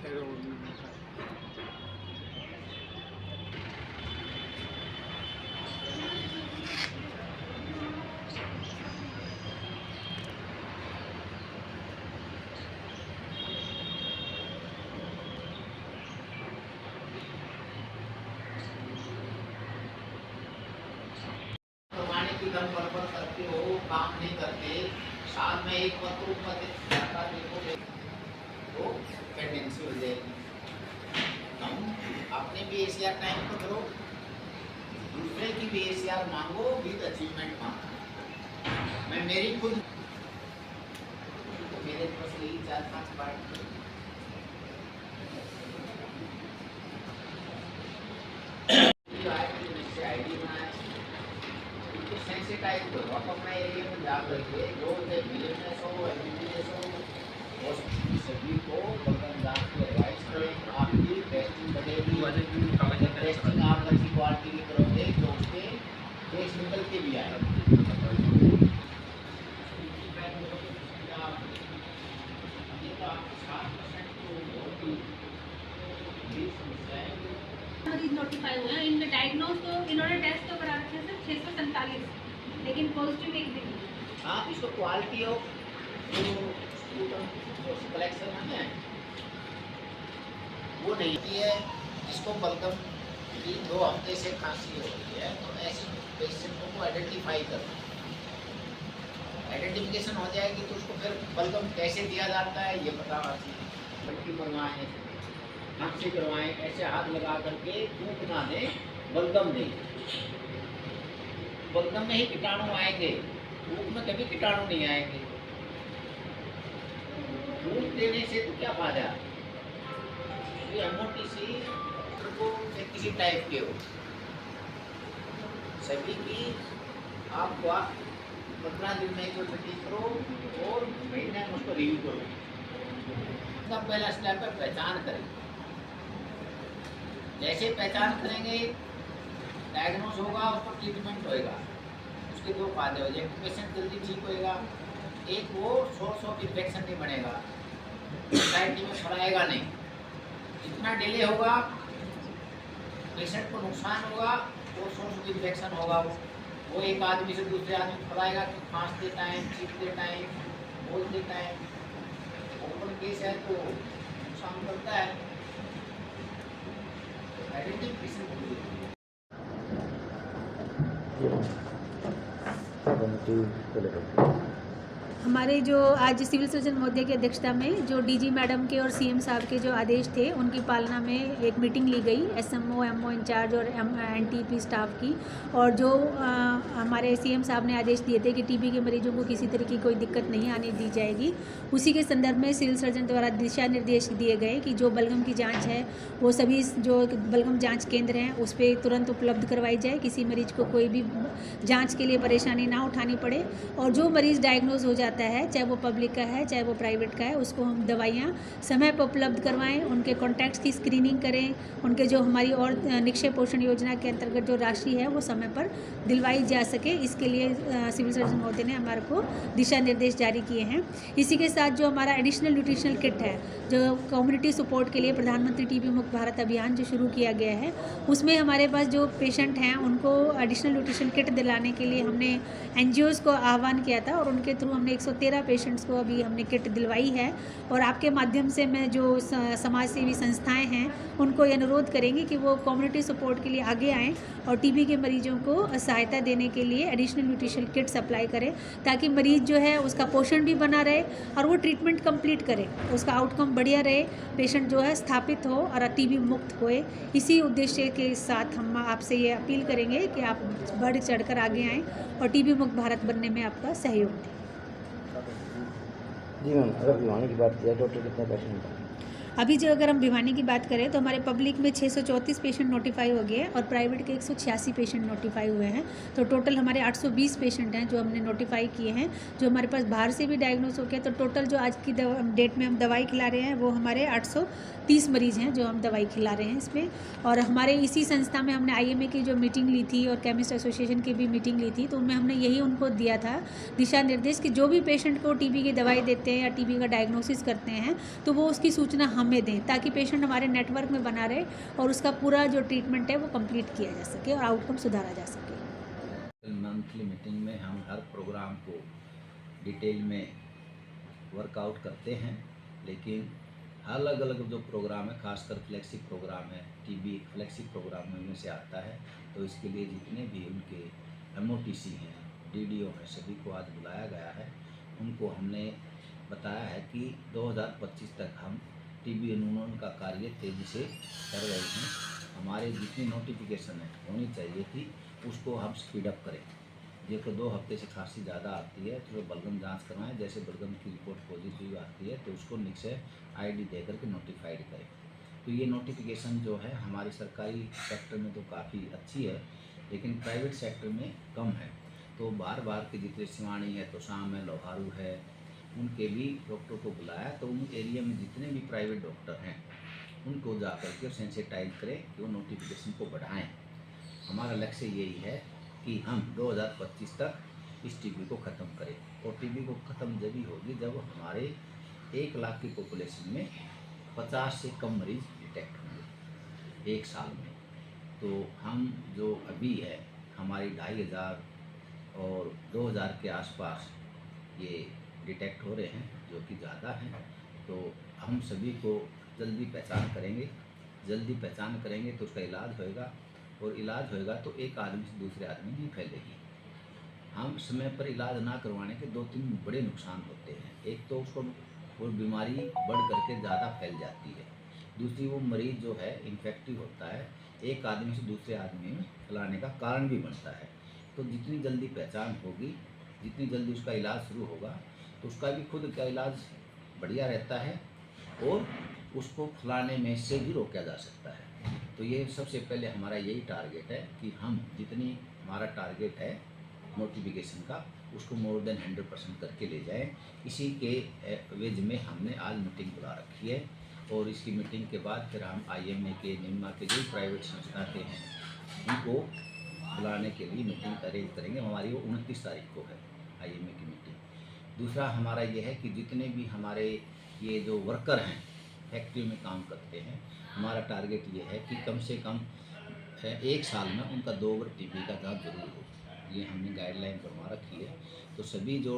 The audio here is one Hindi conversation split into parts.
की दम बराबर करते हो, काम नहीं करते, साल में एक पत्र देखो तो पेंडेंसी हो जाएगी। हम अपने भी एसीआर टाइम पर करो, दूसरे की भी एसीआर मांगो, विद अचीवमेंट मांगो। मैं मेरी खुद तो मेरे पास यही 4-5 पार्ट सेंसिटाइज करो, आप अपना एरिया में जा करके जो बिजनेस हो, एमबीबीएस हो, सभी को बगल जांच की एडवाइस करें। आपकी टेस्टिंग बढ़ेगी, टेस्टिंग आप अच्छी क्वालिटी की करोगे तो उसके टेस्ट निकल के भी आएगा। मरीज नोटिफाई हुए हैं, इनमें डायग्नोज तो इन्होंने टेस्ट तो करा रखे थे 647, लेकिन पॉजिटिव एक भी नहीं। हाँ, इसको क्वालिटी ऑफ जो कलेक्शन है वो नहीं है। जिसको बलगम की 2 हफ्ते से खांसी हो रही है तो ऐसे पेशेंटों को आइडेंटिफाई करना, आइडेंटिफिकेशन हो जाएगी तो उसको फिर बलगम कैसे दिया जाता है ये पता होना चाहिए। पट्टी बनवाएं, हाथ से करवाएं, ऐसे हाथ लगा करके धूप ना दें, बलगम दें। बलगम में ही कीटाणु आएंगे, धूप में कभी कीटाणु नहीं आएंगे। धूप देने से तो क्या फायदा? ये एमओटीसी को किसी टाइप के हो, सभी की आप 15 दिन में जो मीटिंग करो और महीने में उसको रिव्यू करो। इसका पहला स्टेप है पहचान करें। जैसे पहचान करेंगे, डायग्नोज होगा, उसको ट्रीटमेंट होएगा। उसके 2 फायदे हो जाएंगे, पेशेंट जल्दी ठीक होएगा, एक वो सोर्स ऑफ इन्फेक्शन नहीं बनेगा, सोसाइटी में फैलाएगा नहीं। जितना डिले होगा पेशेंट को नुकसान होगा, वो सोर्स ऑफ इन्फेक्शन होगा। वो एक आदमी से दूसरे आदमी फैलाएगा कि खांसते टाइम, छींकते टाइम, बोलते टाइम। ओपन केस है तो नुकसान करता है। आइडेंटिफिकेशन हमारे जो आज सिविल सर्जन महोदय की अध्यक्षता में जो डीजी मैडम के और सीएम साहब के जो आदेश थे उनकी पालना में एक मीटिंग ली गई एसएमओ, एमओ इंचार्ज और एनटीपी स्टाफ की। और जो हमारे सीएम साहब ने आदेश दिए थे कि टीबी के मरीजों को किसी तरह की कोई दिक्कत नहीं आने दी जाएगी, उसी के संदर्भ में सिविल सर्जन द्वारा दिशा निर्देश दिए गए कि जो बलगम की जाँच है वो सभी जो बलगम जाँच केंद्र हैं उस पर तुरंत उपलब्ध करवाई जाए, किसी मरीज को कोई भी जाँच के लिए परेशानी ना उठानी पड़े। और जो मरीज़ डायग्नोज हो जाता है, चाहे वो पब्लिक का है चाहे वो प्राइवेट का है, उसको हम दवाइयाँ समय पर उपलब्ध करवाएं, उनके कॉन्टैक्ट्स की स्क्रीनिंग करें, उनके जो हमारी और निक्षय पोषण योजना के अंतर्गत जो राशि है वो समय पर दिलवाई जा सके। इसके लिए सिविल सर्जन महोदय ने हमारे को दिशा निर्देश जारी किए हैं। इसी के साथ जो हमारा एडिशनल न्यूट्रिशनल किट है, जो कम्युनिटी सपोर्ट के लिए प्रधानमंत्री टीबी मुक्त भारत अभियान जो शुरू किया गया है, उसमें हमारे पास जो पेशेंट हैं उनको एडिशनल न्यूट्रिशन किट दिलाने के लिए हमने एनजीओज़ को आह्वान किया था और उनके थ्रू हमने 113 पेशेंट्स को अभी हमने किट दिलवाई है। और आपके माध्यम से मैं जो समाज सेवी संस्थाएं हैं उनको ये अनुरोध करेंगे कि वो कम्युनिटी सपोर्ट के लिए आगे आएँ और टीबी के मरीजों को सहायता देने के लिए एडिशनल न्यूट्रिशन किट सप्लाई करें, ताकि मरीज जो है उसका पोषण भी बना रहे और वो ट्रीटमेंट कंप्लीट करे, उसका आउटकम बढ़िया रहे, पेशेंट जो है स्थापित हो और टीबी मुक्त होए। इसी उद्देश्य के साथ हम आपसे ये अपील करेंगे कि आप बढ़ चढ़कर आगे आएँ और टीबी मुक्त भारत बनने में आपका सहयोग दें। जी मैम, अगर भिवानी की बात की जाए टोटल कितने पेशेंट हैं? अभी जो अगर हम भिवानी की बात करें तो हमारे पब्लिक में 634 पेशेंट नोटिफाई हो गए हैं और प्राइवेट के 186 पेशेंट नोटिफाई हुए हैं। तो टोटल हमारे 820 पेशेंट हैं जो हमने नोटिफाई किए हैं। जो हमारे पास बाहर से भी डायग्नोस हो गया, तो टोटल जो आज की डेट में हम दवाई खिला रहे हैं वो हमारे 830 मरीज़ हैं जो हम दवाई खिला रहे हैं इसमें। और हमारे इसी संस्था में हमने IMA की जो मीटिंग ली थी और केमिस्ट एसोसिएशन की भी मीटिंग ली थी, तो उनमें हमने यही उनको दिया था दिशा निर्देश कि जो भी पेशेंट को टीबी की दवाई देते हैं या टीबी का डायग्नोसिस करते हैं तो वो उसकी सूचना हमें में दें, ताकि पेशेंट हमारे नेटवर्क में बना रहे और उसका पूरा जो ट्रीटमेंट है वो कंप्लीट किया जा सके और आउटकम सुधारा जा सके। मंथली मीटिंग में हम हर प्रोग्राम को डिटेल में वर्कआउट करते हैं, लेकिन अलग अलग जो प्रोग्राम है, खासकर फ्लेक्सी प्रोग्राम है, टीबी फ्लेक्सी प्रोग्राम में से आता है, तो इसके लिए जितने भी उनके MOTC हैं, DDO हैं, सभी को आज बुलाया गया है। उनको हमने बताया है कि 2025 तक हम टीबी उन्मूलन का कार्य तेज़ी से कर रहे हैं। हमारे जितनी नोटिफिकेशन है होनी चाहिए थी उसको हम स्पीड अप करें। जिनको 2 हफ्ते से खांसी ज़्यादा आती है तो बलगम जांच करवाएं। जैसे बलगम की रिपोर्ट पॉजिटिव आती है तो उसको निश्चय ID दे करके नोटिफाइड करें। तो ये नोटिफिकेशन जो है हमारी सरकारी सेक्टर में तो काफ़ी अच्छी है, लेकिन प्राइवेट सेक्टर में कम है। तो बार बार के जितने सिवानी है, तोशाम है, लोहारू है, उनके भी डॉक्टर को बुलाया। तो उन एरिया में जितने भी प्राइवेट डॉक्टर हैं उनको जा करके सेंसिटाइज करें कि वो नोटिफिकेशन को बढ़ाएं। हमारा लक्ष्य यही है कि हम 2025 तक इस टीबी को ख़त्म करें। और टीबी को ख़त्म जब ही होगी जब हमारे 1 लाख की पॉपुलेशन में 50 से कम मरीज डिटेक्ट होंगे 1 साल में। तो हम जो अभी है हमारी 2500 और 2000 के आसपास ये डिटेक्ट हो रहे हैं, जो कि ज़्यादा हैं। तो हम सभी को जल्दी पहचान करेंगे, जल्दी पहचान करेंगे तो उसका इलाज होएगा, और इलाज होएगा तो एक आदमी से दूसरे आदमी नहीं फैलेगी। हम समय पर इलाज ना करवाने के 2-3 बड़े नुकसान होते हैं। एक तो उसको वो बीमारी बढ़ करके ज़्यादा फैल जाती है, दूसरी वो मरीज़ जो है इन्फेक्टिव होता है, एक आदमी से दूसरे आदमी में फैलाने का कारण भी बनता है। तो जितनी जल्दी पहचान होगी, जितनी जल्दी उसका इलाज शुरू होगा, तो उसका भी खुद का इलाज बढ़िया रहता है और उसको फैलाने में से भी रोका जा सकता है। तो ये सबसे पहले हमारा यही टारगेट है कि हम जितनी हमारा टारगेट है नोटिफिकेशन का, उसको मोर देन 100% करके ले जाएं। इसी के वेज में हमने आज मीटिंग बुला रखी है, और इसकी मीटिंग के बाद फिर हम IMA के, निम्मा के, जो प्राइवेट संस्था के हैं उनको बुलाने के लिए मीटिंग अरेंज करेंगे। हमारी वो 29 तारीख को है IMA की मीटिंग। दूसरा हमारा ये है कि जितने भी हमारे ये जो वर्कर हैं फैक्ट्री में काम करते हैं, हमारा टारगेट ये है कि कम से कम 1 साल में उनका 2 बार टीबी का जांच जरूर हो। ये हमने गाइडलाइन बनवा रखी है। तो सभी जो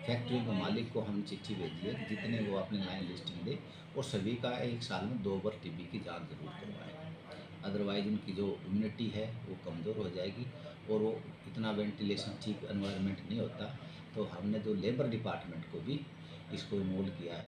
फैक्ट्री के मालिक को हम चिट्ठी भेजी है कि जितने वो अपने लाइन लिस्टिंग दे, और सभी का 1 साल में 2 बार टीबी की जांच जरूर करवाएं। अदरवाइज उनकी जो इम्यूनिटी है वो कमज़ोर हो जाएगी, और वो इतना वेंटिलेशन ठीक एनवायरनमेंट नहीं होता। तो हमने जो लेबर डिपार्टमेंट को भी इसको इन्वॉल्व किया है।